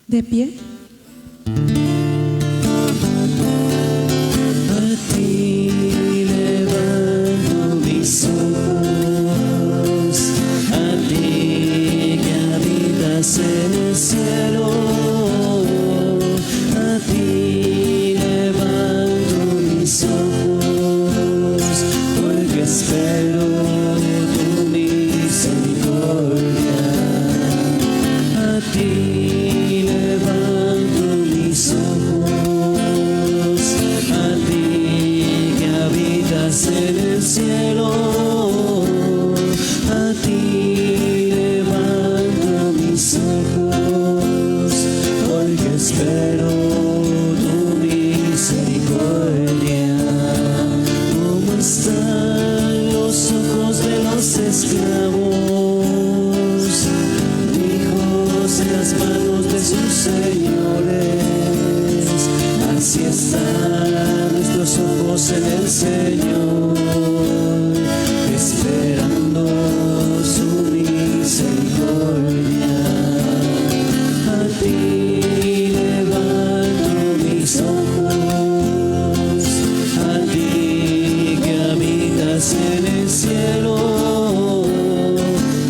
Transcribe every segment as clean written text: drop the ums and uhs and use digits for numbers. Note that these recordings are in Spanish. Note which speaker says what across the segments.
Speaker 1: De pie.
Speaker 2: A ti levanto mis ojos, a ti que habitas en el cielo, a ti levanto mis ojos, porque espero tu misericordia. A ti levanto mis ojos, a ti que habitas en el cielo, a ti levanto mis ojos, porque espero tu misericordia. ¿Cómo están los ojos de los esclavos, hijos en las manos de sus señores? Así están nuestros ojos en el Señor, esperando su misericordia. A ti levanto mis ojos, a ti que habitas en el cielo,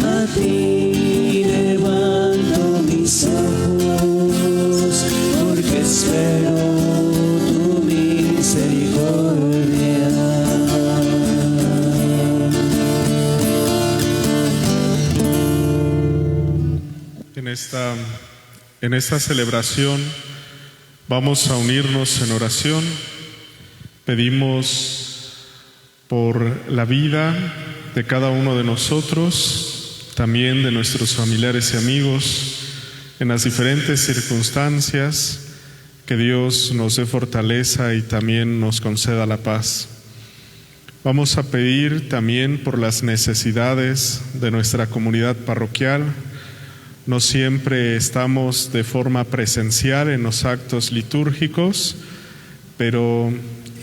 Speaker 2: a ti levanto mis ojos, porque espero tu misericordia.
Speaker 3: En esta celebración vamos a unirnos en oración. Pedimos por la vida de cada uno de nosotros, también de nuestros familiares y amigos, en las diferentes circunstancias, que Dios nos dé fortaleza y también nos conceda la paz. Vamos a pedir también por las necesidades de nuestra comunidad parroquial. No siempre estamos de forma presencial en los actos litúrgicos, pero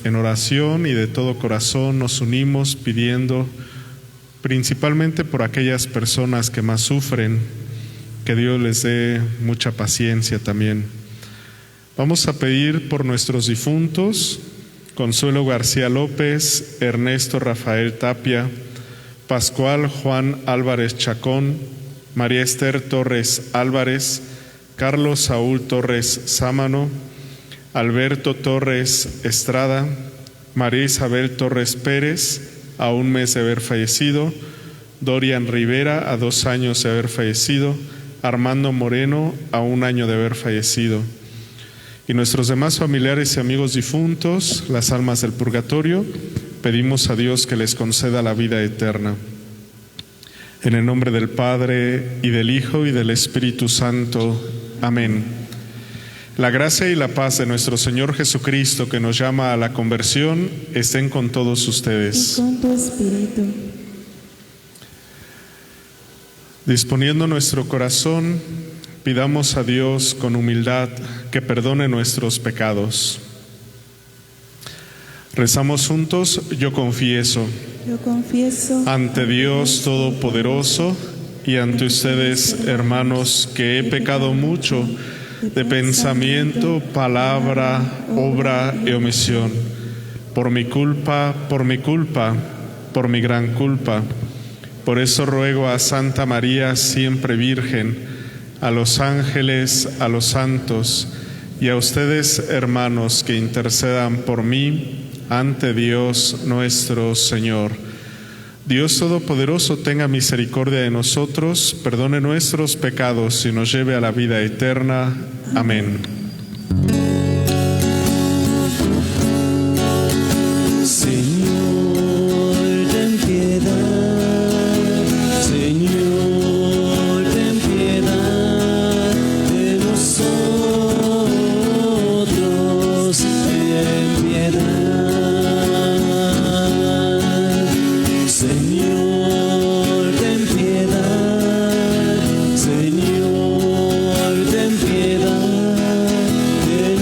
Speaker 3: en oración y de todo corazón nos unimos pidiendo principalmente por aquellas personas que más sufren, que Dios les dé mucha paciencia también. Vamos a pedir por nuestros difuntos: Consuelo García López, Ernesto Rafael Tapia, Pascual Juan Álvarez Chacón, María Esther Torres Álvarez, Carlos Saúl Torres Sámano, Alberto Torres Estrada, María Isabel Torres Pérez, a un mes de haber fallecido, Dorian Rivera, a 2 años de haber fallecido, Armando Moreno, a 1 año de haber fallecido. Y nuestros demás familiares y amigos difuntos, las almas del purgatorio, pedimos a Dios que les conceda la vida eterna. En el nombre del Padre, y del Hijo, y del Espíritu Santo. Amén. La gracia y la paz de nuestro Señor Jesucristo, que nos llama a la conversión, estén con todos ustedes.
Speaker 1: Y con tu espíritu.
Speaker 3: Disponiendo nuestro corazón, pidamos a Dios con humildad que perdone nuestros pecados. Rezamos juntos: yo confieso ante Dios Todopoderoso y ante ustedes, hermanos, que he pecado mucho de pensamiento, palabra, obra y omisión, por mi culpa, por mi gran culpa. Por eso ruego a Santa María, siempre Virgen, a los ángeles, a los santos y a ustedes, hermanos, que intercedan por mí ante Dios nuestro Señor. Dios Todopoderoso tenga misericordia de nosotros, perdone nuestros pecados y nos lleve a la vida eterna. Amén.
Speaker 2: Señor, ten piedad. Señor, ten piedad de nosotros. Ten piedad. Señor, ten piedad. Señor, ten piedad de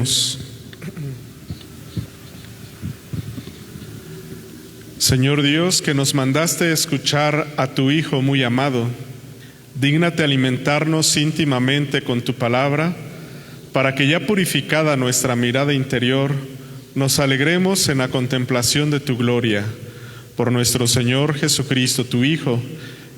Speaker 3: Oremos. Señor Dios, que nos mandaste escuchar a tu Hijo muy amado, dígnate alimentarnos íntimamente con tu palabra, para que ya purificada nuestra mirada interior, nos alegremos en la contemplación de tu gloria. Por nuestro Señor Jesucristo, tu Hijo,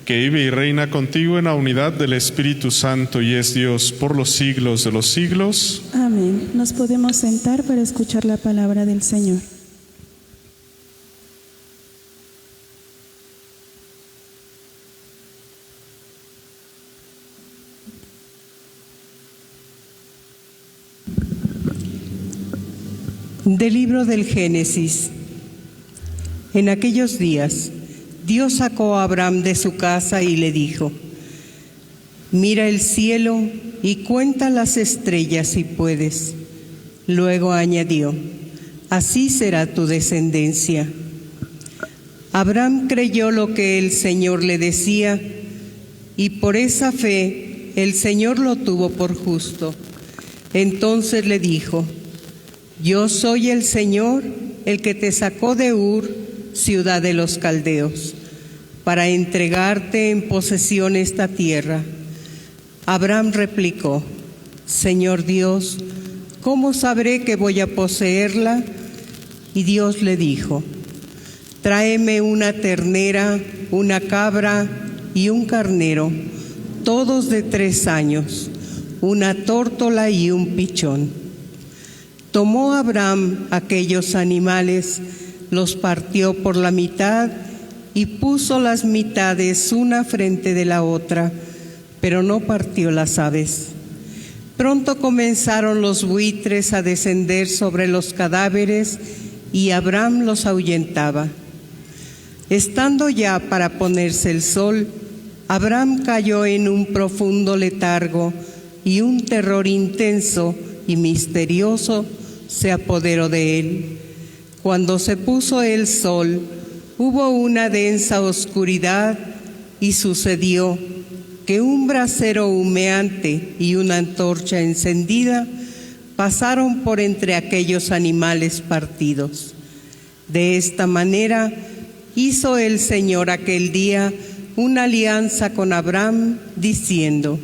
Speaker 3: que vive y reina contigo en la unidad del Espíritu Santo y es Dios por los siglos de los siglos.
Speaker 1: Amén. Nos podemos sentar para escuchar la palabra del Señor.
Speaker 4: Del libro del Génesis. En aquellos días, Dios sacó a Abraham de su casa y le dijo: mira el cielo y cuenta las estrellas si puedes. Luego añadió: así será tu descendencia. Abraham creyó lo que el Señor le decía, y por esa fe el Señor lo tuvo por justo. Entonces le dijo: yo soy el Señor, el que te sacó de Ur, ciudad de los caldeos, para entregarte en posesión esta tierra. Abraham replicó: Señor Dios, ¿cómo sabré que voy a poseerla? Y Dios le dijo: tráeme una ternera, una cabra y un carnero, todos de 3 años, una tórtola y un pichón. Tomó Abraham aquellos animales, los partió por la mitad y puso las mitades una frente de la otra, pero no partió las aves. Pronto comenzaron los buitres a descender sobre los cadáveres y Abraham los ahuyentaba. Estando ya para ponerse el sol, Abraham cayó en un profundo letargo y un terror intenso y misterioso se apoderó de él. Cuando se puso el sol, hubo una densa oscuridad y sucedió que un brasero humeante y una antorcha encendida pasaron por entre aquellos animales partidos. De esta manera hizo el Señor aquel día una alianza con Abraham, diciendo: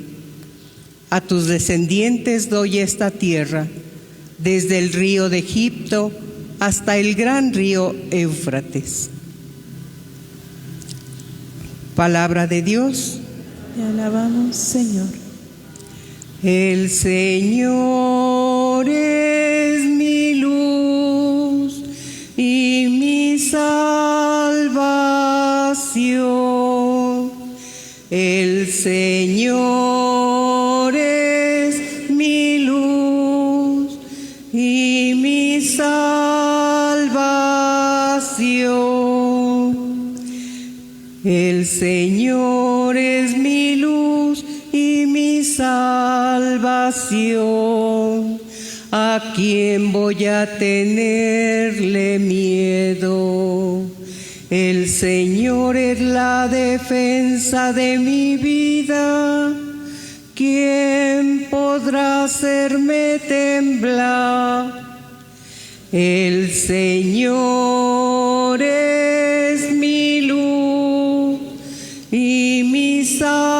Speaker 4: a tus descendientes doy esta tierra, desde el río de Egipto hasta el gran río Éufrates. Palabra de Dios.
Speaker 1: Te alabamos, Señor.
Speaker 4: El Señor es mi luz y mi salvación. El Señor es mi luz y mi salvación. El Señor es mi luz y mi salvación. ¿A quién voy a tenerle miedo? El Señor es la defensa de mi vida. ¿Quién podrá hacerme temblar? El Señor es mi luz y mi salvación.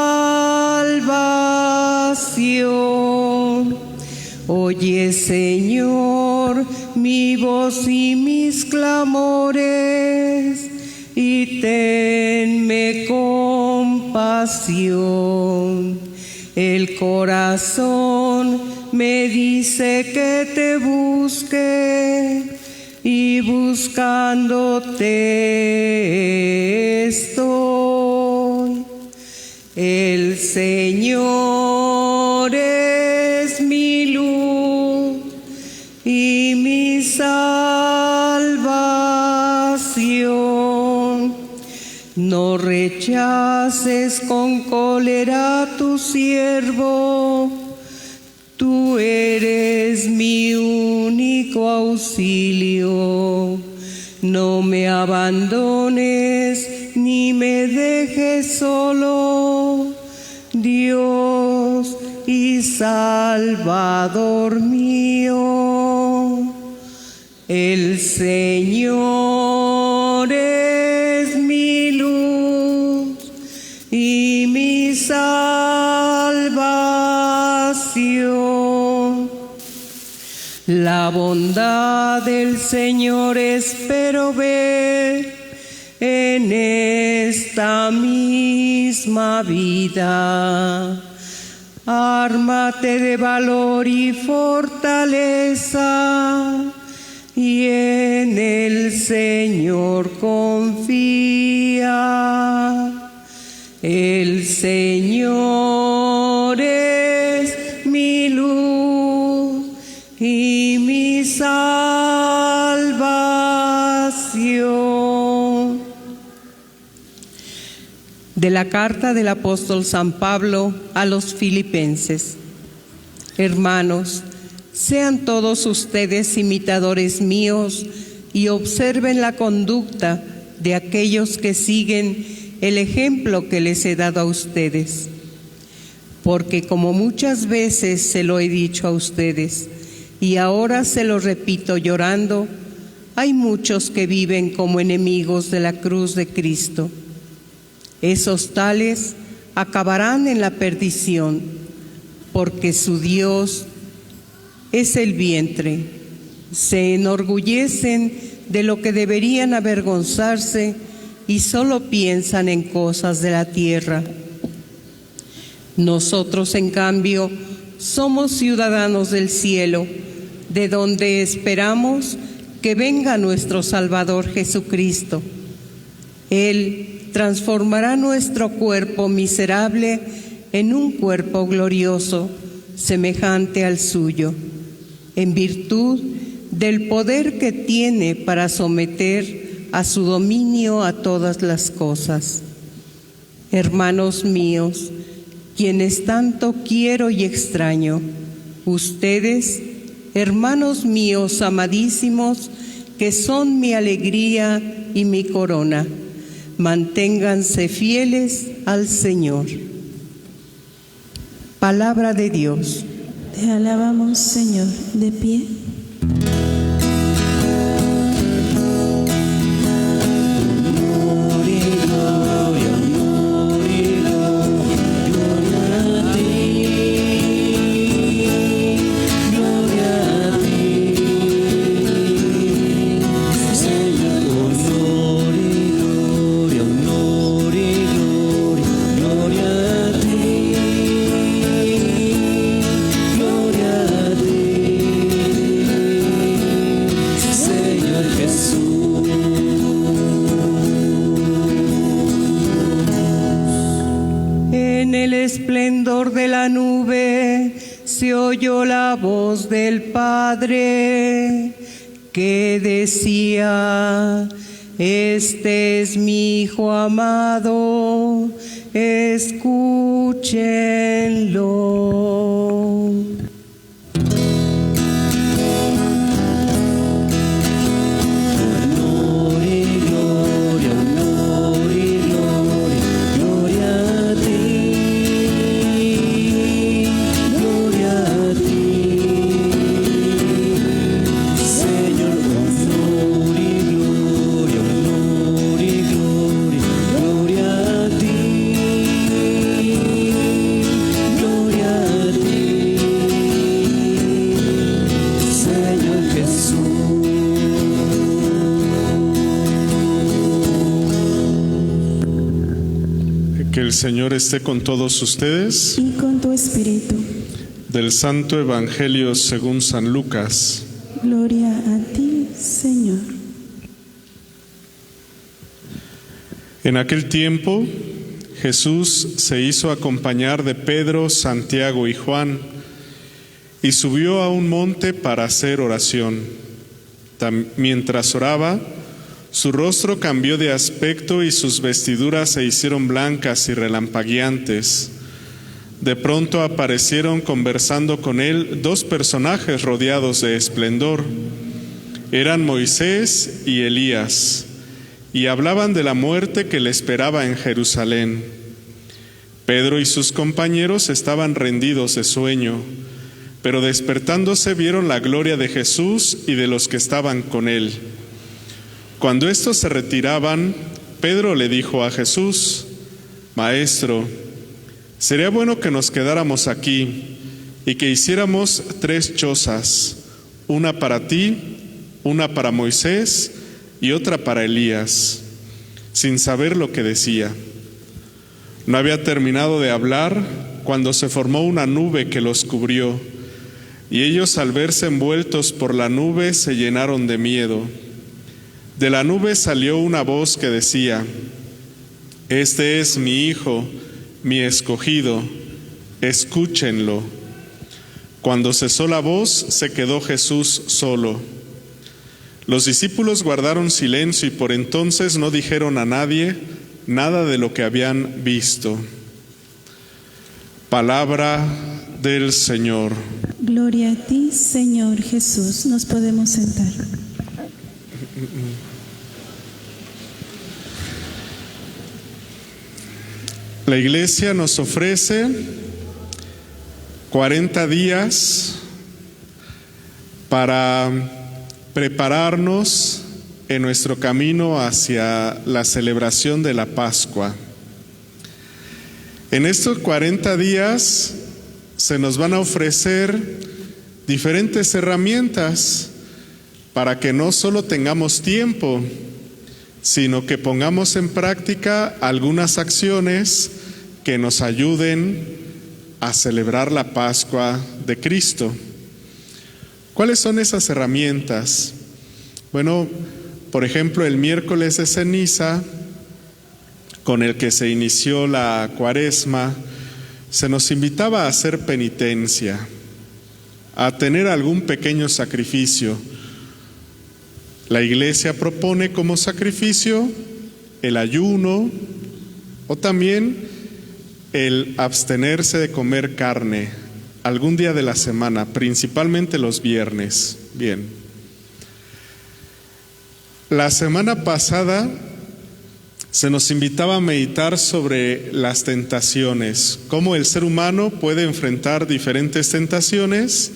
Speaker 4: Oye, Señor, mi voz y mis clamores, y tenme compasión. El corazón me dice que te busque, y buscándote estoy. El Señor es mi luz y mi salvación. No rechaces con cólera a tu siervo, tú eres mi único auxilio. No me abandones ni me dejes solo, Dios y Salvador mío. El Señor es mi luz y mi salvación. La bondad del Señor espero ver en esta misma vida. Ármate de valor y fortaleza, y en el Señor confía. El Señor es mi luz y mi salvación. De la carta del apóstol San Pablo a los Filipenses. Hermanos, sean todos ustedes imitadores míos y observen la conducta de aquellos que siguen el ejemplo que les he dado a ustedes. Porque como muchas veces se lo he dicho a ustedes, y ahora se lo repito llorando, hay muchos que viven como enemigos de la cruz de Cristo. Esos tales acabarán en la perdición, porque su Dios es el vientre. Se enorgullecen de lo que deberían avergonzarse y solo piensan en cosas de la tierra. Nosotros, en cambio, somos ciudadanos del cielo, de donde esperamos que venga nuestro Salvador Jesucristo. Él transformará nuestro cuerpo miserable en un cuerpo glorioso, semejante al suyo, en virtud del poder que tiene para someter a su dominio a todas las cosas. Hermanos míos, quienes tanto quiero y extraño, ustedes, hermanos míos amadísimos, que son mi alegría y mi corona, manténganse fieles al Señor. Palabra de Dios.
Speaker 1: Te alabamos, Señor, de pie.
Speaker 4: De la nube se oyó la voz del Padre que decía: este es mi Hijo amado, escúchenlo.
Speaker 3: Que el Señor esté con todos ustedes.
Speaker 1: Y con tu espíritu.
Speaker 3: Del Santo Evangelio según San Lucas.
Speaker 1: Gloria a ti, Señor.
Speaker 3: En aquel tiempo, Jesús se hizo acompañar de Pedro, Santiago y Juan, y subió a un monte para hacer oración. Mientras oraba, su rostro cambió de aspecto y sus vestiduras se hicieron blancas y relampagueantes. De pronto aparecieron conversando con él dos personajes rodeados de esplendor. Eran Moisés y Elías, y hablaban de la muerte que le esperaba en Jerusalén. Pedro y sus compañeros estaban rendidos de sueño, pero despertándose vieron la gloria de Jesús y de los que estaban con él. Cuando estos se retiraban, Pedro le dijo a Jesús: Maestro, sería bueno que nos quedáramos aquí y que hiciéramos 3 chozas, una para ti, una para Moisés y otra para Elías, sin saber lo que decía. No había terminado de hablar cuando se formó una nube que los cubrió, y ellos, al verse envueltos por la nube, se llenaron de miedo. De la nube salió una voz que decía: Este es mi Hijo, mi escogido, escúchenlo. Cuando cesó la voz, se quedó Jesús solo. Los discípulos guardaron silencio y por entonces no dijeron a nadie nada de lo que habían visto. Palabra del Señor.
Speaker 1: Gloria a ti, Señor Jesús. Nos podemos sentar.
Speaker 3: La Iglesia nos ofrece 40 días para prepararnos en nuestro camino hacia la celebración de la Pascua. En estos 40 días se nos van a ofrecer diferentes herramientas para que no solo tengamos tiempo, sino que pongamos en práctica algunas acciones que nos ayuden a celebrar la Pascua de Cristo. ¿Cuáles son esas herramientas? Bueno, por ejemplo, el miércoles de ceniza, con el que se inició la Cuaresma, se nos invitaba a hacer penitencia, a tener algún pequeño sacrificio. La Iglesia propone como sacrificio el ayuno o también el abstenerse de comer carne algún día de la semana, principalmente los viernes. Bien. La semana pasada se nos invitaba a meditar sobre las tentaciones, cómo el ser humano puede enfrentar diferentes tentaciones,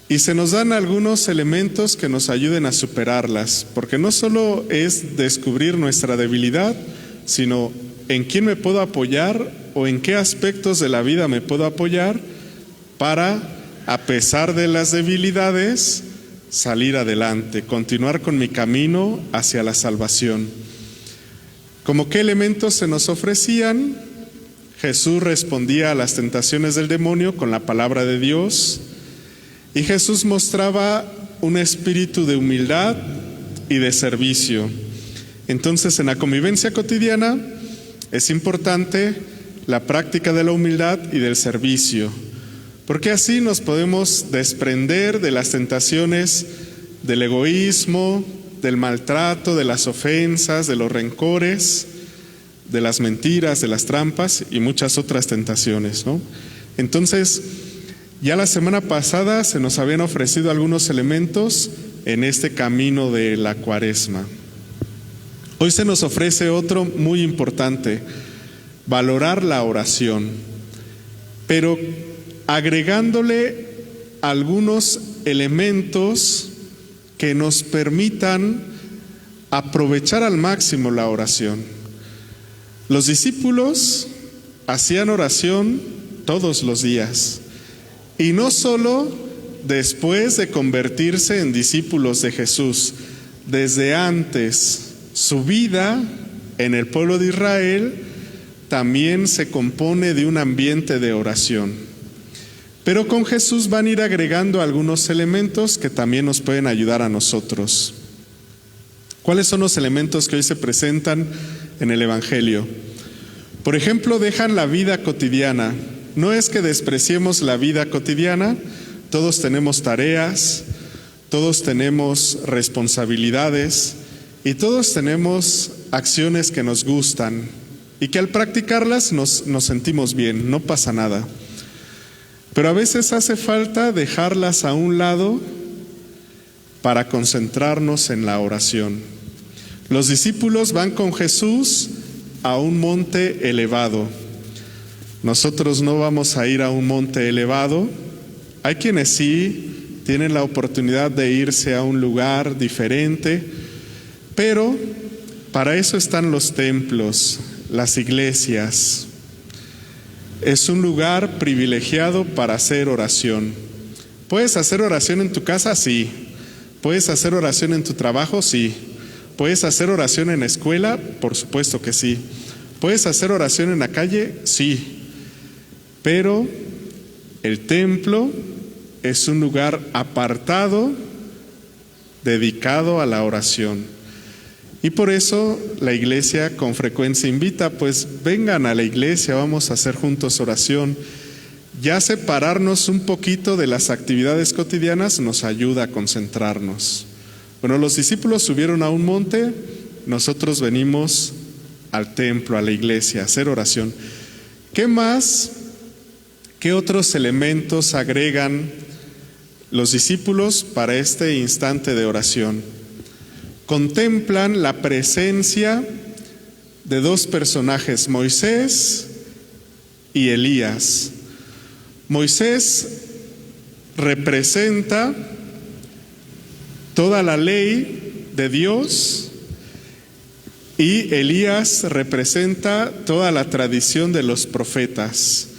Speaker 3: y se nos dan algunos elementos que nos ayuden a superarlas, porque no solo es descubrir nuestra debilidad, sino en quién me puedo apoyar o en qué aspectos de la vida me puedo apoyar para, a pesar de las debilidades, salir adelante, continuar con mi camino hacia la salvación. ¿Cómo qué elementos se nos ofrecían? Jesús respondía a las tentaciones del demonio con la palabra de Dios, y Jesús mostraba un espíritu de humildad y de servicio. Entonces, en la convivencia cotidiana es importante la práctica de la humildad y del servicio, porque así nos podemos desprender de las tentaciones del egoísmo, del maltrato, de las ofensas, de los rencores, de las mentiras, de las trampas y muchas otras tentaciones, ¿no? Entonces, ya la semana pasada se nos habían ofrecido algunos elementos en este camino de la Cuaresma. Hoy se nos ofrece otro muy importante: valorar la oración, pero agregándole algunos elementos que nos permitan aprovechar al máximo la oración. Los discípulos hacían oración todos los días, y no solo después de convertirse en discípulos de Jesús, desde antes. Su vida en el pueblo de Israel también se compone de un ambiente de oración. Pero con Jesús van a ir agregando algunos elementos que también nos pueden ayudar a nosotros. ¿Cuáles son los elementos que hoy se presentan en el Evangelio? Por ejemplo, dejan la vida cotidiana. No es que despreciemos la vida cotidiana, todos tenemos tareas, todos tenemos responsabilidades y todos tenemos acciones que nos gustan y que al practicarlas nos sentimos bien, no pasa nada. Pero a veces hace falta dejarlas a un lado para concentrarnos en la oración. Los discípulos van con Jesús a un monte elevado. Nosotros no vamos a ir a un monte elevado. Hay quienes sí tienen la oportunidad de irse a un lugar diferente, pero para eso están los templos, las iglesias. Es un lugar privilegiado para hacer oración. ¿Puedes hacer oración en tu casa? Sí. ¿Puedes hacer oración en tu trabajo? Sí. ¿Puedes hacer oración en la escuela? Por supuesto que sí. ¿Puedes hacer oración en la calle? Sí. Pero el templo es un lugar apartado, dedicado a la oración. Y por eso la iglesia con frecuencia invita, pues vengan a la iglesia, vamos a hacer juntos oración. Ya separarnos un poquito de las actividades cotidianas nos ayuda a concentrarnos. Bueno, los discípulos subieron a un monte, nosotros venimos al templo, a la iglesia, a hacer oración. ¿Qué más? ¿Qué otros elementos agregan los discípulos para este instante de oración? Contemplan la presencia de dos personajes, Moisés y Elías. Moisés representa toda la ley de Dios y Elías representa toda la tradición de los profetas.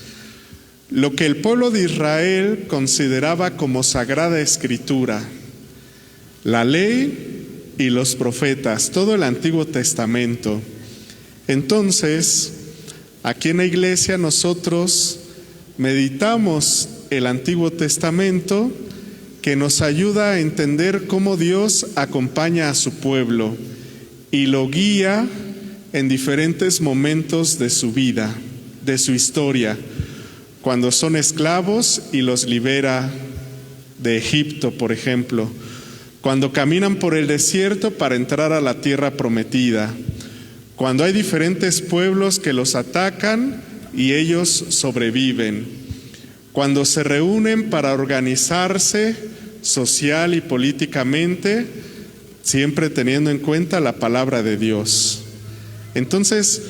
Speaker 3: Lo que el pueblo de Israel consideraba como sagrada escritura, la ley y los profetas, todo el Antiguo Testamento. Entonces, aquí en la iglesia nosotros meditamos el Antiguo Testamento, que nos ayuda a entender cómo Dios acompaña a su pueblo y lo guía en diferentes momentos de su vida, de su historia, cuando son esclavos y los libera de Egipto, por ejemplo, cuando caminan por el desierto para entrar a la tierra prometida, cuando hay diferentes pueblos que los atacan y ellos sobreviven, cuando se reúnen para organizarse social y políticamente, siempre teniendo en cuenta la palabra de Dios. Entonces,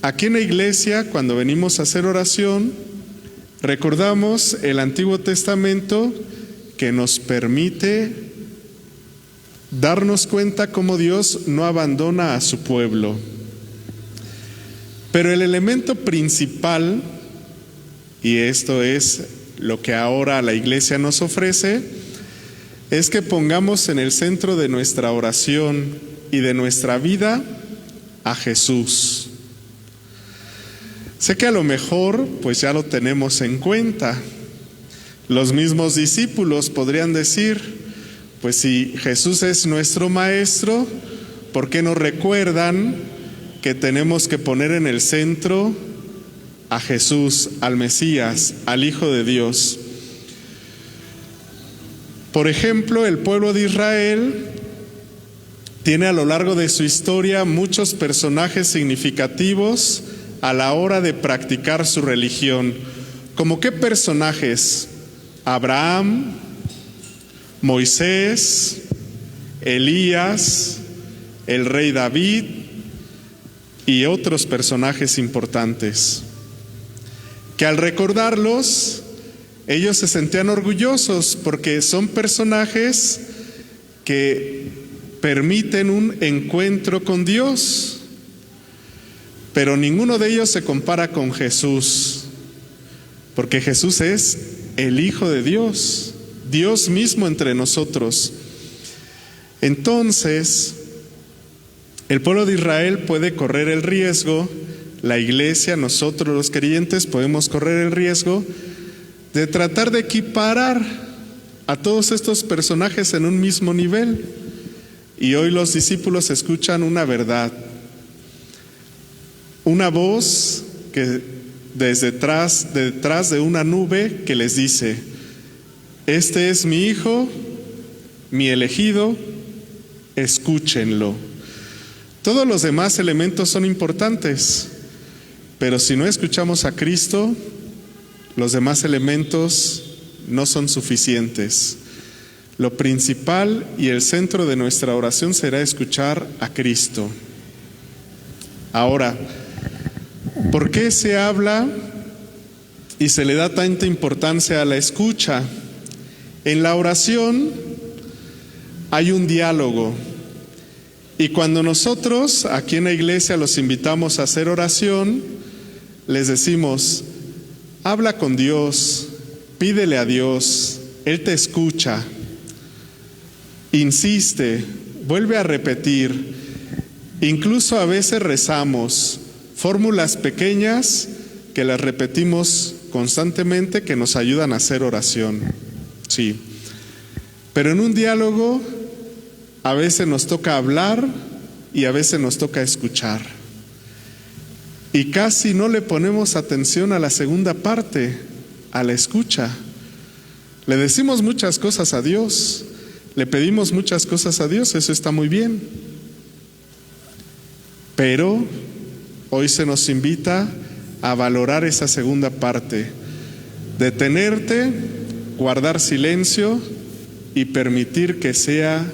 Speaker 3: aquí en la iglesia, cuando venimos a hacer oración, recordamos el Antiguo Testamento que nos permite darnos cuenta cómo Dios no abandona a su pueblo. Pero el elemento principal, y esto es lo que ahora la iglesia nos ofrece, es que pongamos en el centro de nuestra oración y de nuestra vida a Jesús. Sé que a lo mejor pues ya lo tenemos en cuenta. Los mismos discípulos podrían decir, pues si Jesús es nuestro maestro, ¿por qué nos recuerdan que tenemos que poner en el centro a Jesús, al Mesías, al Hijo de Dios? Por ejemplo, el pueblo de Israel tiene a lo largo de su historia muchos personajes significativos a la hora de practicar su religión. ¿Cómo qué personajes? Abraham, Moisés, Elías, el rey David y otros personajes importantes, que al recordarlos, ellos se sentían orgullosos porque son personajes que permiten un encuentro con Dios, pero ninguno de ellos se compara con Jesús, porque Jesús es el Hijo de Dios, Dios mismo entre nosotros. Entonces, el pueblo de Israel puede correr el riesgo, la iglesia, nosotros los creyentes podemos correr el riesgo de tratar de equiparar a todos estos personajes en un mismo nivel. Y hoy los discípulos escuchan una verdad, una voz que detrás de una nube que les dice: este es mi hijo, mi elegido, escúchenlo. Todos los demás elementos son importantes, pero si no escuchamos a Cristo, los demás elementos no son suficientes. Lo principal y el centro de nuestra oración será escuchar a Cristo. Ahora, ¿por qué se habla y se le da tanta importancia a la escucha. En la oración hay un diálogo, y cuando nosotros aquí en la iglesia los invitamos a hacer oración, les decimos: habla con Dios, pídele a Dios, Él te escucha. Insiste, vuelve a repetir. Incluso a veces rezamos fórmulas pequeñas que las repetimos constantemente, que nos ayudan a hacer oración. Sí. Pero en un diálogo a veces nos toca hablar y a veces nos toca escuchar. Y casi no le ponemos atención a la segunda parte, a la escucha. Le decimos muchas cosas a Dios, le pedimos muchas cosas a Dios, eso está muy bien. Pero hoy se nos invita a valorar esa segunda parte, detenerte, guardar silencio y permitir que sea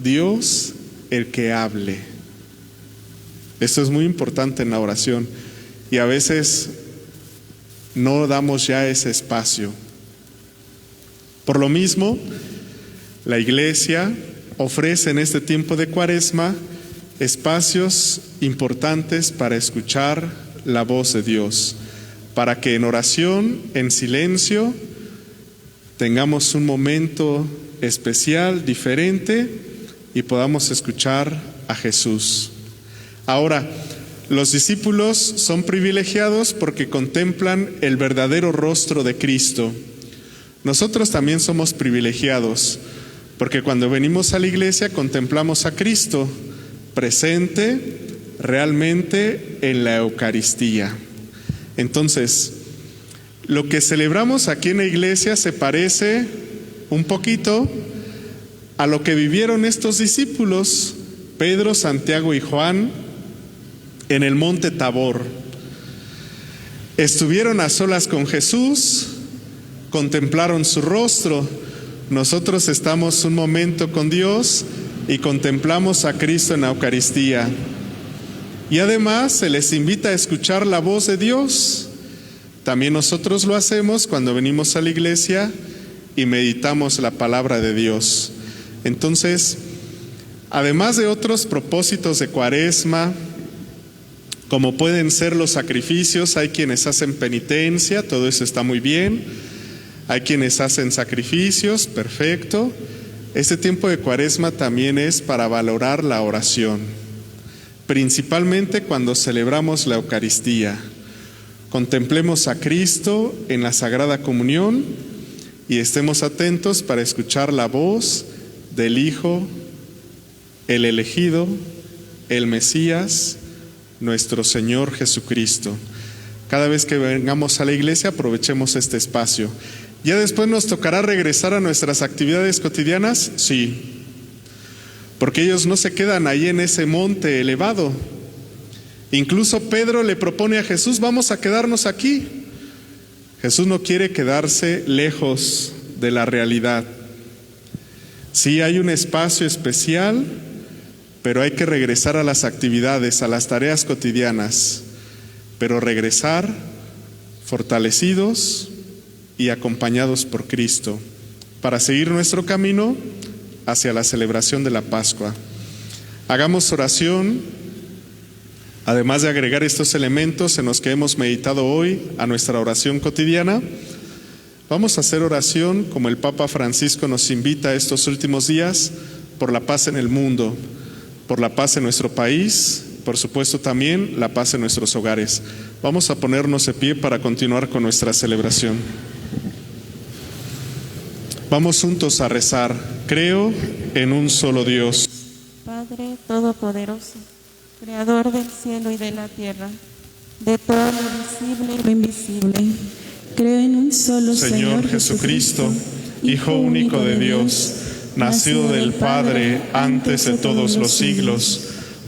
Speaker 3: Dios el que hable. Esto es muy importante en la oración y a veces no damos ya ese espacio. Por lo mismo, la Iglesia ofrece en este tiempo de Cuaresma espacios importantes para escuchar la voz de Dios, para que en oración, en silencio, tengamos un momento especial, diferente, y podamos escuchar a Jesús. Ahora, los discípulos son privilegiados porque contemplan el verdadero rostro de Cristo. Nosotros también somos privilegiados porque cuando venimos a la iglesia contemplamos a Cristo presente realmente en la Eucaristía. Entonces, lo que celebramos aquí en la iglesia se parece un poquito a lo que vivieron estos discípulos, Pedro, Santiago y Juan, en el monte Tabor. Estuvieron a solas con Jesús, contemplaron su rostro. Nosotros estamos un momento con Dios y contemplamos a Cristo en la Eucaristía. Y además se les invita a escuchar la voz de Dios. También nosotros lo hacemos cuando venimos a la iglesia y meditamos la palabra de Dios. Entonces, además de otros propósitos de Cuaresma, como pueden ser los sacrificios, hay quienes hacen penitencia, todo eso está muy bien. Hay quienes hacen sacrificios, perfecto. Este tiempo de Cuaresma también es para valorar la oración, principalmente cuando celebramos la Eucaristía. Contemplemos a Cristo en la Sagrada Comunión y estemos atentos para escuchar la voz del Hijo, el elegido, el Mesías, nuestro Señor Jesucristo. Cada vez que vengamos a la iglesia, aprovechemos este espacio. ¿Ya después nos tocará regresar a nuestras actividades cotidianas? Sí, porque ellos no se quedan ahí en ese monte elevado. Incluso Pedro le propone a Jesús: vamos a quedarnos aquí. Jesús no quiere quedarse lejos de la realidad. Sí, hay un espacio especial, pero hay que regresar a las actividades, a las tareas cotidianas, pero regresar fortalecidos y acompañados por Cristo para seguir nuestro camino hacia la celebración de la Pascua. Hagamos oración, además de agregar estos elementos en los que hemos meditado hoy a nuestra oración cotidiana. Vamos a hacer oración como el Papa Francisco nos invita estos últimos días, por la paz en el mundo, por la paz en nuestro país, por supuesto también la paz en nuestros hogares. Vamos a ponernos de pie para continuar con nuestra celebración. Vamos juntos a rezar. Creo en un solo Dios,
Speaker 5: Padre Todopoderoso, Creador del cielo y de la tierra, de todo lo visible y lo invisible.
Speaker 1: Creo en un solo
Speaker 3: Señor Jesucristo, Hijo único de Dios, nacido del Padre antes de todos los siglos,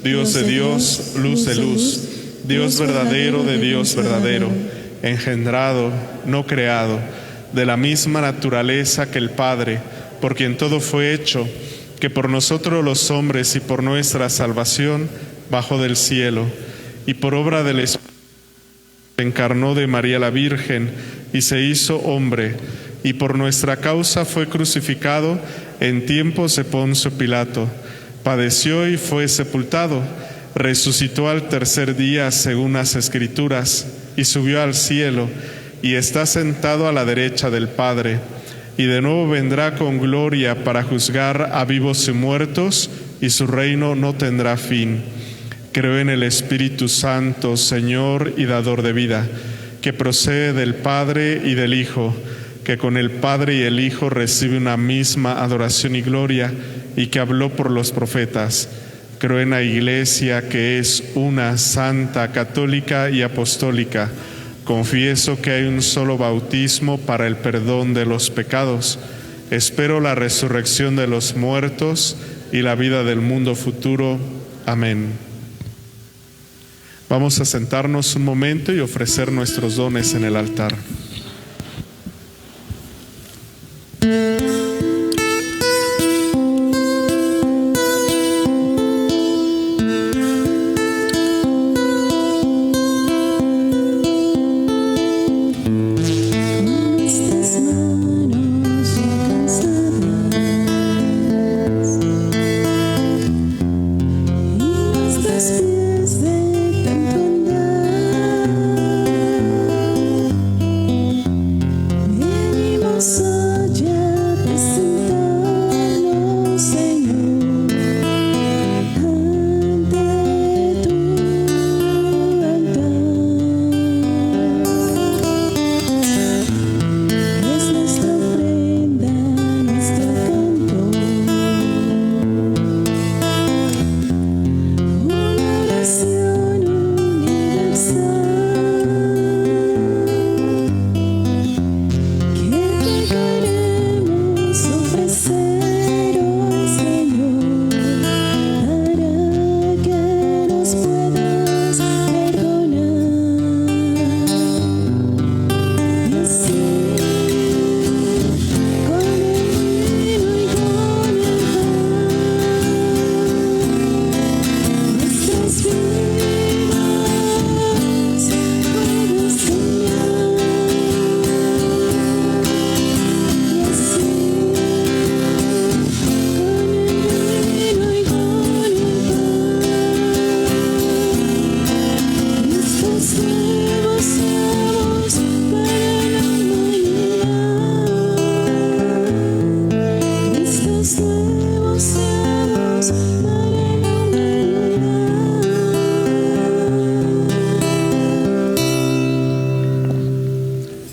Speaker 3: Dios de Dios, luz de luz, Dios verdadero de Dios verdadero, engendrado, no creado, de la misma naturaleza que el Padre, por quien todo fue hecho, que por nosotros los hombres y por nuestra salvación bajó del cielo, y por obra del Espíritu encarnó de María la Virgen y se hizo hombre, y por nuestra causa fue crucificado en tiempos de Poncio Pilato. Padeció y fue sepultado, resucitó al tercer día según las Escrituras, y subió al cielo, y está sentado a la derecha del Padre, y de nuevo vendrá con gloria para juzgar a vivos y muertos, y su reino no tendrá fin. Creo en el Espíritu Santo, Señor y dador de vida, que procede del Padre y del Hijo, que con el Padre y el Hijo recibe una misma adoración y gloria, y que habló por los profetas. Creo en la Iglesia, que es una, santa, católica y apostólica. Confieso que hay un solo bautismo para el perdón de los pecados. Espero la resurrección de los muertos y la vida del mundo futuro. Amén. Vamos a sentarnos un momento y ofrecer nuestros dones en el altar.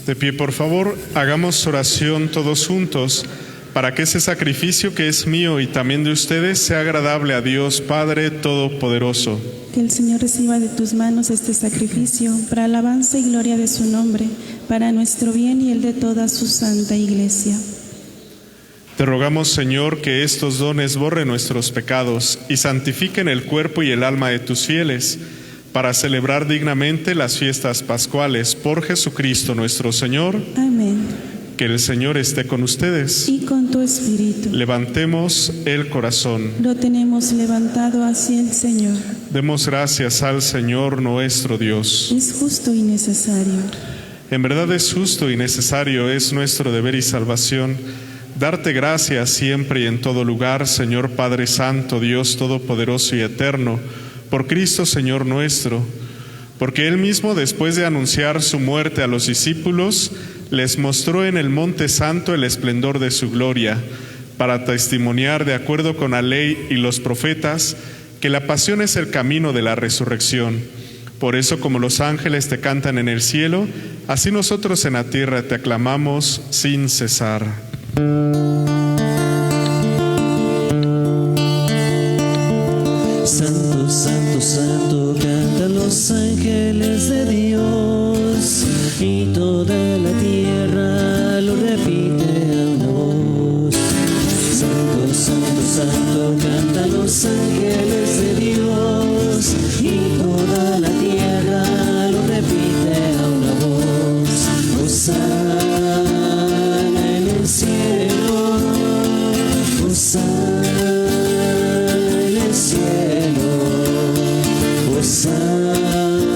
Speaker 3: De pie, por favor, hagamos oración todos juntos para que ese sacrificio que es mío y también de ustedes sea agradable a Dios Padre Todopoderoso.
Speaker 1: Que el Señor reciba de tus manos este sacrificio para alabanza y gloria de su nombre, para nuestro bien y el de toda su santa Iglesia.
Speaker 3: Te rogamos, Señor, que estos dones borren nuestros pecados y santifiquen el cuerpo y el alma de tus fieles, para celebrar dignamente las fiestas pascuales por Jesucristo nuestro Señor.
Speaker 1: Amén.
Speaker 3: Que el Señor esté con ustedes.
Speaker 1: Y con tu espíritu.
Speaker 3: Levantemos el corazón.
Speaker 1: Lo tenemos levantado hacia el Señor.
Speaker 3: Demos gracias al Señor nuestro Dios.
Speaker 1: Es justo y necesario.
Speaker 3: En verdad es justo y necesario, es nuestro deber y salvación, darte gracias siempre y en todo lugar, Señor Padre Santo, Dios Todopoderoso y Eterno, por Cristo Señor nuestro, porque Él mismo, después de anunciar su muerte a los discípulos, les mostró en el Monte Santo el esplendor de su gloria, para testimoniar, de acuerdo con la ley y los profetas, que la pasión es el camino de la resurrección. Por eso, como los ángeles te cantan en el cielo, así nosotros en la tierra te aclamamos sin cesar.
Speaker 2: Santo, santo, santo, cantan los ángeles de Dios, y toda la tierra lo repite a una voz. Santo, santo, santo, cantan los ángeles de Dios, y toda la tierra lo repite a una voz. Hosana en el cielo, Hosana en el cielo, Hosana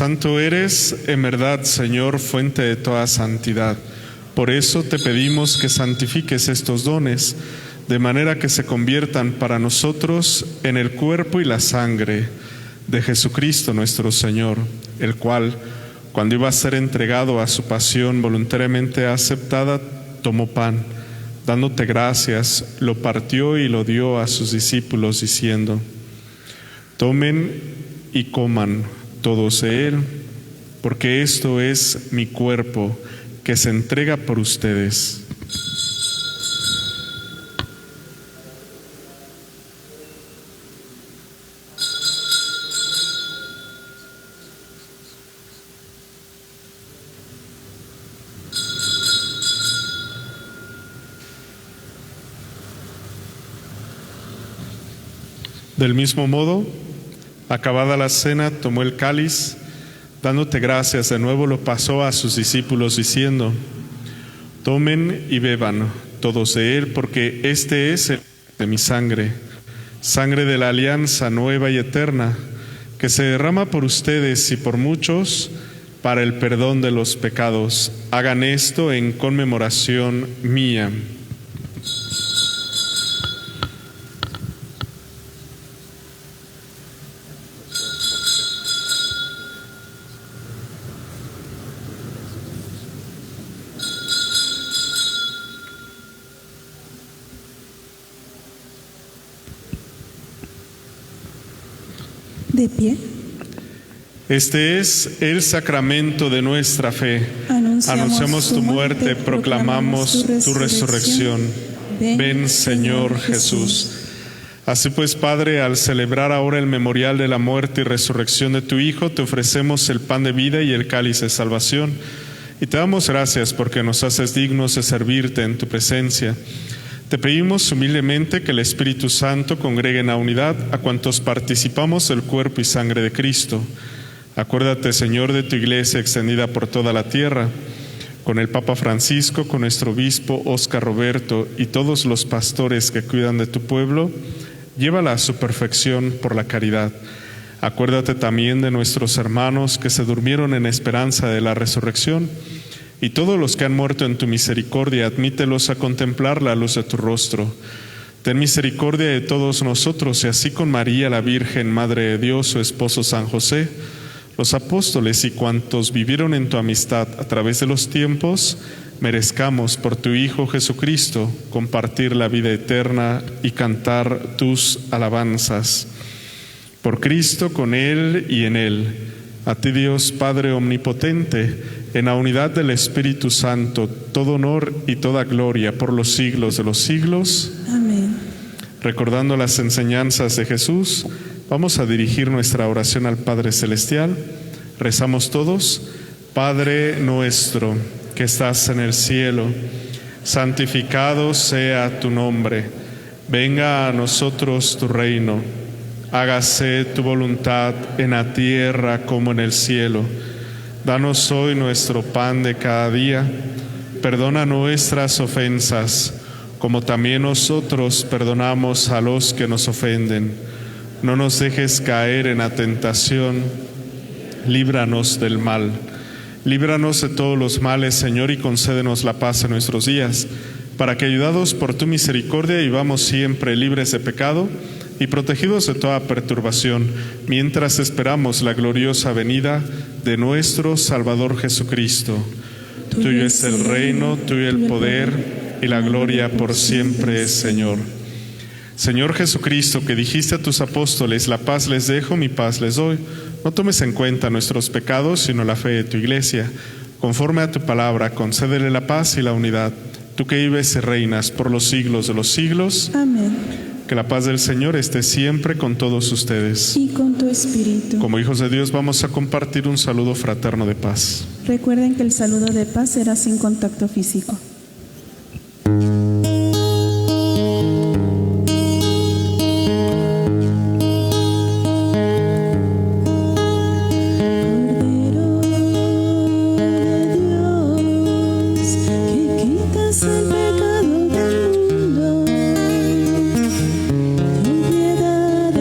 Speaker 3: santo eres, en verdad, Señor, fuente de toda santidad. Por eso te pedimos que santifiques estos dones, de manera que se conviertan para nosotros en el cuerpo y la sangre de Jesucristo nuestro Señor, el cual, cuando iba a ser entregado a su pasión voluntariamente aceptada, tomó pan, dándote gracias, lo partió y lo dio a sus discípulos, diciendo: tomen y coman todos de él, porque esto es mi cuerpo, que se entrega por ustedes. Del mismo modo, acabada la cena, tomó el cáliz, dándote gracias, de nuevo lo pasó a sus discípulos, diciendo: tomen y beban todos de él, porque este es el de mi sangre, sangre de la alianza nueva y eterna, que se derrama por ustedes y por muchos para el perdón de los pecados. Hagan esto en conmemoración mía.
Speaker 1: De pie.
Speaker 3: Este es el sacramento de nuestra fe. Anunciamos tu muerte, proclamamos tu resurrección. Ven, Señor Jesús. Así pues, Padre, al celebrar ahora el memorial de la muerte y resurrección de tu Hijo, te ofrecemos el pan de vida y el cáliz de salvación. Y te damos gracias porque nos haces dignos de servirte en tu presencia. Te pedimos humildemente que el Espíritu Santo congregue en la unidad a cuantos participamos del cuerpo y sangre de Cristo. Acuérdate, Señor, de tu Iglesia extendida por toda la tierra, con el Papa Francisco, con nuestro obispo Óscar Roberto y todos los pastores que cuidan de tu pueblo. Llévala a su perfección por la caridad. Acuérdate también de nuestros hermanos que se durmieron en esperanza de la resurrección, y todos los que han muerto en tu misericordia, admítelos a contemplar la luz de tu rostro. Ten misericordia de todos nosotros, y así con María la Virgen, Madre de Dios, su esposo San José, los apóstoles y cuantos vivieron en tu amistad a través de los tiempos, merezcamos por tu Hijo Jesucristo compartir la vida eterna y cantar tus alabanzas. Por Cristo, con Él y en Él, a ti Dios Padre omnipotente, en la unidad del Espíritu Santo, todo honor y toda gloria por los siglos de los siglos.
Speaker 1: Amén.
Speaker 3: Recordando las enseñanzas de Jesús, vamos a dirigir nuestra oración al Padre Celestial. Rezamos todos: Padre nuestro, que estás en el cielo, santificado sea tu nombre. Venga a nosotros tu reino. Hágase tu voluntad en la tierra como en el cielo. Danos hoy nuestro pan de cada día. Perdona nuestras ofensas, como también nosotros perdonamos a los que nos ofenden. No nos dejes caer en la tentación. Líbranos del mal. Líbranos de todos los males, Señor, y concédenos la paz en nuestros días, para que, ayudados por tu misericordia, vivamos siempre libres de pecado y protegidos de toda perturbación, mientras esperamos la gloriosa venida de nuestro Salvador Jesucristo. Tuyo es el reino, tuyo el poder y la gloria por siempre, Señor. Señor Jesucristo, que dijiste a tus apóstoles: la paz les dejo, mi paz les doy. No tomes en cuenta nuestros pecados, sino la fe de tu Iglesia. Conforme a tu palabra, concédele la paz y la unidad. Tú que vives y reinas por los siglos de los siglos.
Speaker 1: Amén.
Speaker 3: Que la paz del Señor esté siempre con todos ustedes.
Speaker 1: Y con tu espíritu.
Speaker 3: Como hijos de Dios, vamos a compartir un saludo fraterno de paz.
Speaker 1: Recuerden que el saludo de paz será sin contacto físico.
Speaker 6: Ten piedad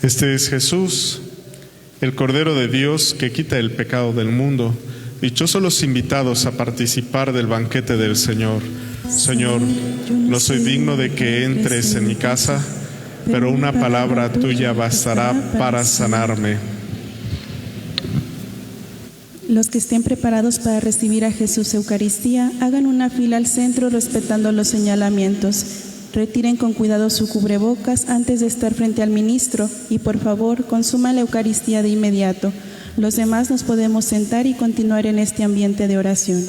Speaker 3: Este es Jesús, el Cordero de Dios que quita el pecado del mundo. Dichosos los invitados a participar del banquete del Señor. Señor, no soy digno de que entres en mi casa, pero una palabra tuya bastará para sanarme.
Speaker 1: Los que estén preparados para recibir a Jesús Eucaristía, hagan una fila al centro respetando los señalamientos. Retiren con cuidado su cubrebocas antes de estar frente al ministro y, por favor, consuman la Eucaristía de inmediato. Los demás nos podemos sentar y continuar en este ambiente de oración.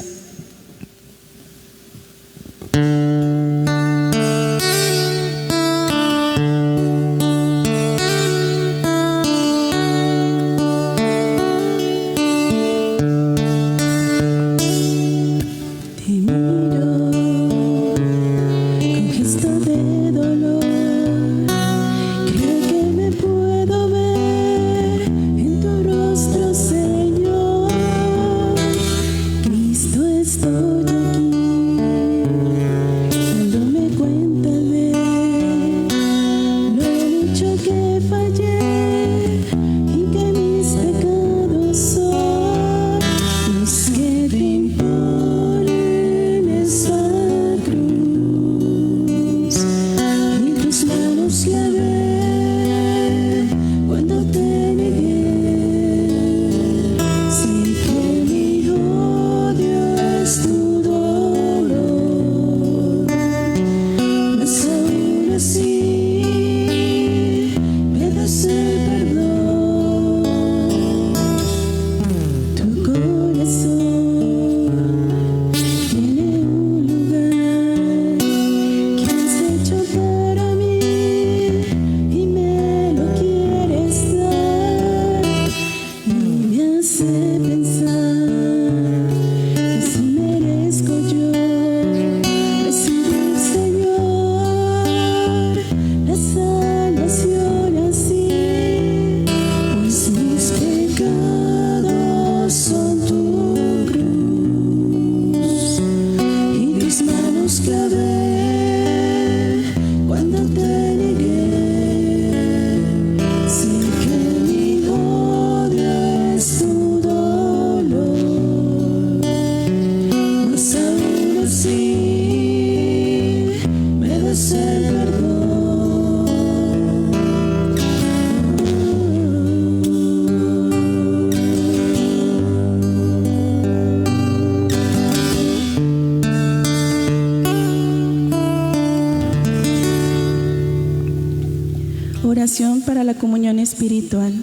Speaker 1: Oración para la comunión espiritual.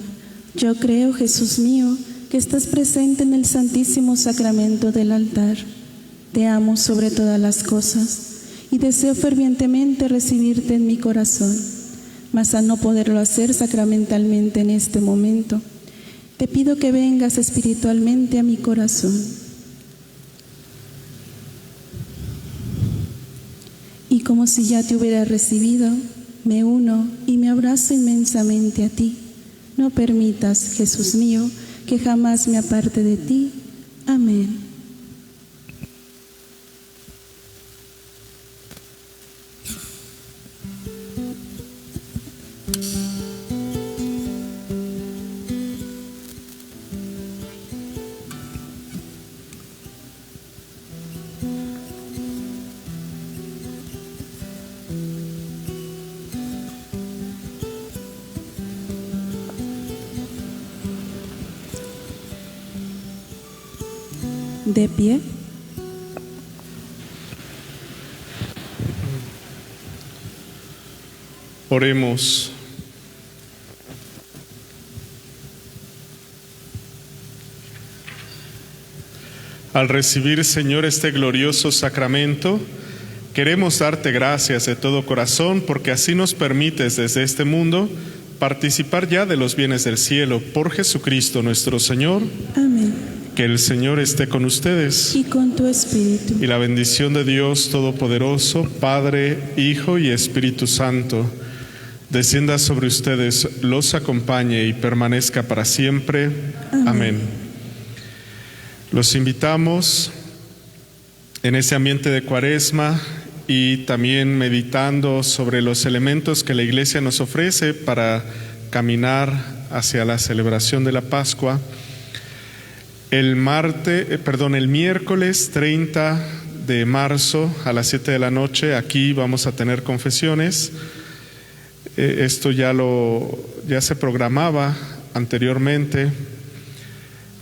Speaker 1: Yo creo, Jesús mío, que estás presente en el Santísimo Sacramento del altar. Te amo sobre todas las cosas y deseo fervientemente recibirte en mi corazón, mas al no poderlo hacer sacramentalmente en este momento, te pido que vengas espiritualmente a mi corazón. Y como si ya te hubiera recibido, me uno y me abrazo inmensamente a ti. No permitas, Jesús mío, que jamás me aparte de ti. Amén. De pie.
Speaker 3: Oremos. Al recibir, Señor, este glorioso sacramento, queremos darte gracias de todo corazón porque así nos permites desde este mundo participar ya de los bienes del cielo por Jesucristo nuestro Señor.
Speaker 1: Amén.
Speaker 3: Que el Señor esté con ustedes.
Speaker 1: Y con tu espíritu.
Speaker 3: Y la bendición de Dios Todopoderoso, Padre, Hijo y Espíritu Santo, descienda sobre ustedes, los acompañe y permanezca para siempre. Amén. Los invitamos en ese ambiente de Cuaresma y también meditando sobre los elementos que la Iglesia nos ofrece para caminar hacia la celebración de la Pascua. El miércoles 30 de marzo a las 7 de la noche, aquí vamos a tener confesiones. Esto ya se programaba anteriormente,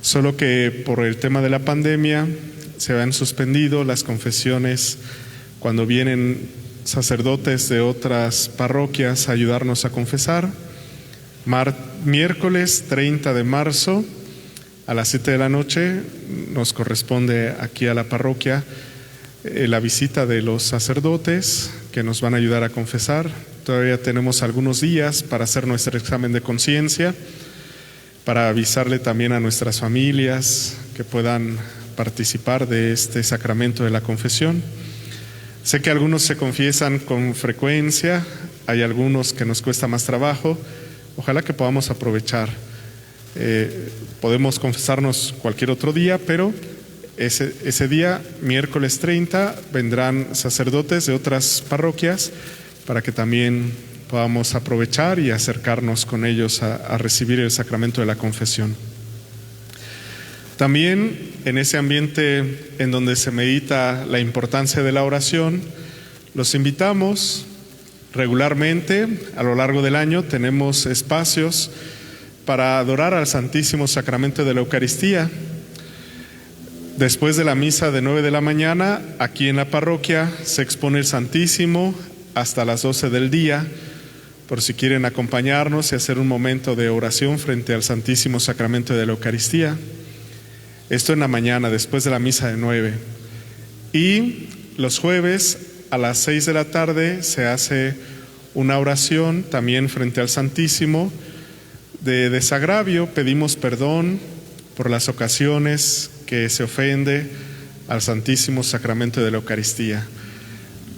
Speaker 3: solo que por el tema de la pandemia se han suspendido las confesiones cuando vienen sacerdotes de otras parroquias a ayudarnos a confesar. Miércoles 30 de marzo a las 7 de la noche nos corresponde aquí a la parroquia la visita de los sacerdotes que nos van a ayudar a confesar. Todavía tenemos algunos días para hacer nuestro examen de conciencia, para avisarle también a nuestras familias que puedan participar de este sacramento de la confesión. Sé que algunos se confiesan con frecuencia, hay algunos que nos cuesta más trabajo. Ojalá que podamos aprovechar. Podemos confesarnos cualquier otro día, pero ese día, miércoles 30, vendrán sacerdotes de otras parroquias para que también podamos aprovechar y acercarnos con ellos a recibir el sacramento de la confesión. También en ese ambiente en donde se medita la importancia de la oración, los invitamos regularmente. A lo largo del año tenemos espacios para adorar al Santísimo Sacramento de la Eucaristía. Después de la misa de 9 de la mañana, aquí en la parroquia se expone el Santísimo hasta las 12 del día, por si quieren acompañarnos y hacer un momento de oración frente al Santísimo Sacramento de la Eucaristía. Esto en la mañana, después de la misa de 9. Y los jueves a las 6 de la tarde se hace una oración también frente al Santísimo de desagravio. Pedimos perdón por las ocasiones que se ofende al Santísimo Sacramento de la Eucaristía.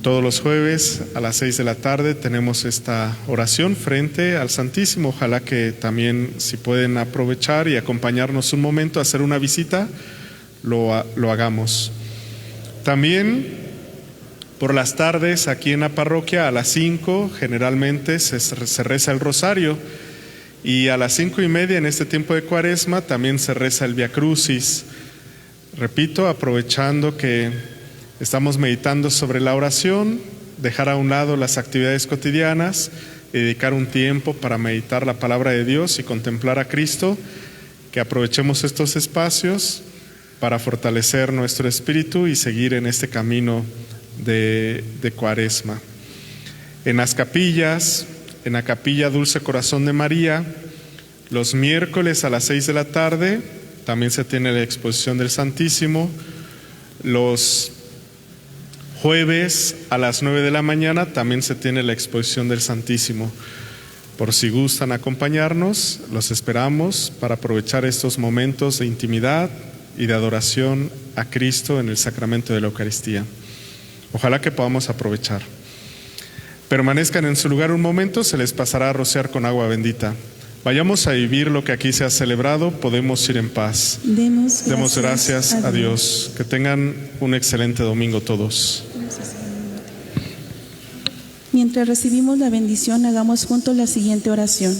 Speaker 3: Todos los jueves a las 6 de la tarde tenemos esta oración frente al Santísimo. Ojalá que también, si pueden aprovechar y acompañarnos un momento a hacer una visita, lo hagamos. También por las tardes aquí en la parroquia a las 5 generalmente se reza el rosario, y a las 5:30 en este tiempo de Cuaresma también se reza el Via Crucis. Repito, aprovechando que estamos meditando sobre la oración, dejar a un lado las actividades cotidianas y dedicar un tiempo para meditar la palabra de Dios y contemplar a Cristo, que aprovechemos estos espacios para fortalecer nuestro espíritu y seguir en este camino de Cuaresma. En las capillas, en la capilla Dulce Corazón de María, los miércoles a las 6 de la tarde también se tiene la exposición del Santísimo. Los jueves a las 9 de la mañana también se tiene la exposición del Santísimo. Por si gustan acompañarnos, los esperamos para aprovechar estos momentos de intimidad y de adoración a Cristo en el sacramento de la Eucaristía. Ojalá que podamos aprovechar. Permanezcan en su lugar un momento, se les pasará a rociar con agua bendita. Vayamos a vivir lo que aquí se ha celebrado, podemos ir en paz. Demos gracias a Dios. Que tengan un excelente domingo todos.
Speaker 1: Mientras recibimos la bendición, hagamos juntos la siguiente oración.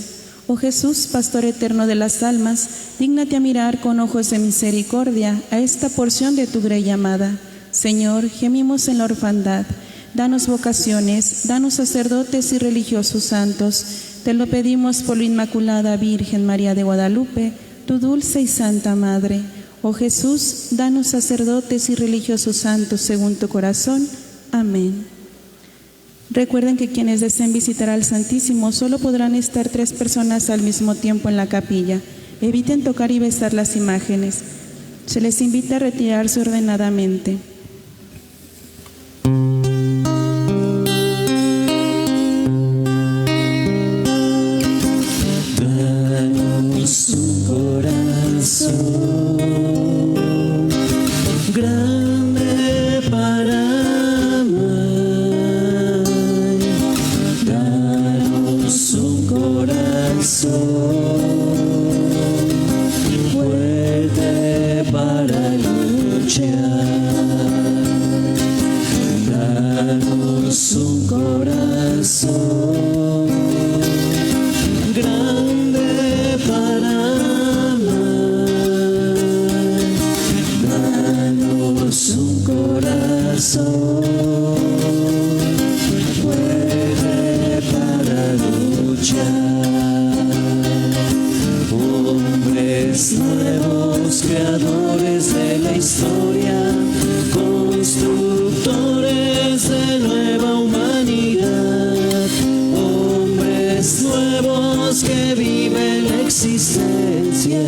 Speaker 1: Oh Jesús, Pastor eterno de las almas, dígnate a mirar con ojos de misericordia a esta porción de tu grey amada. Señor, gemimos en la orfandad. Danos vocaciones, danos sacerdotes y religiosos santos. Te lo pedimos por la Inmaculada Virgen María de Guadalupe, tu dulce y santa Madre. Oh Jesús, danos sacerdotes y religiosos santos según tu corazón. Amén. Recuerden que quienes deseen visitar al Santísimo solo podrán estar 3 personas al mismo tiempo en la capilla. Eviten tocar y besar las imágenes. Se les invita a retirarse ordenadamente.
Speaker 2: Danos un corazón grande para amar. Danos un corazón fuerte para luchar. Danos un corazón grande hombres nuevos, creadores de la historia, constructores de nueva humanidad, hombres nuevos que viven la existencia.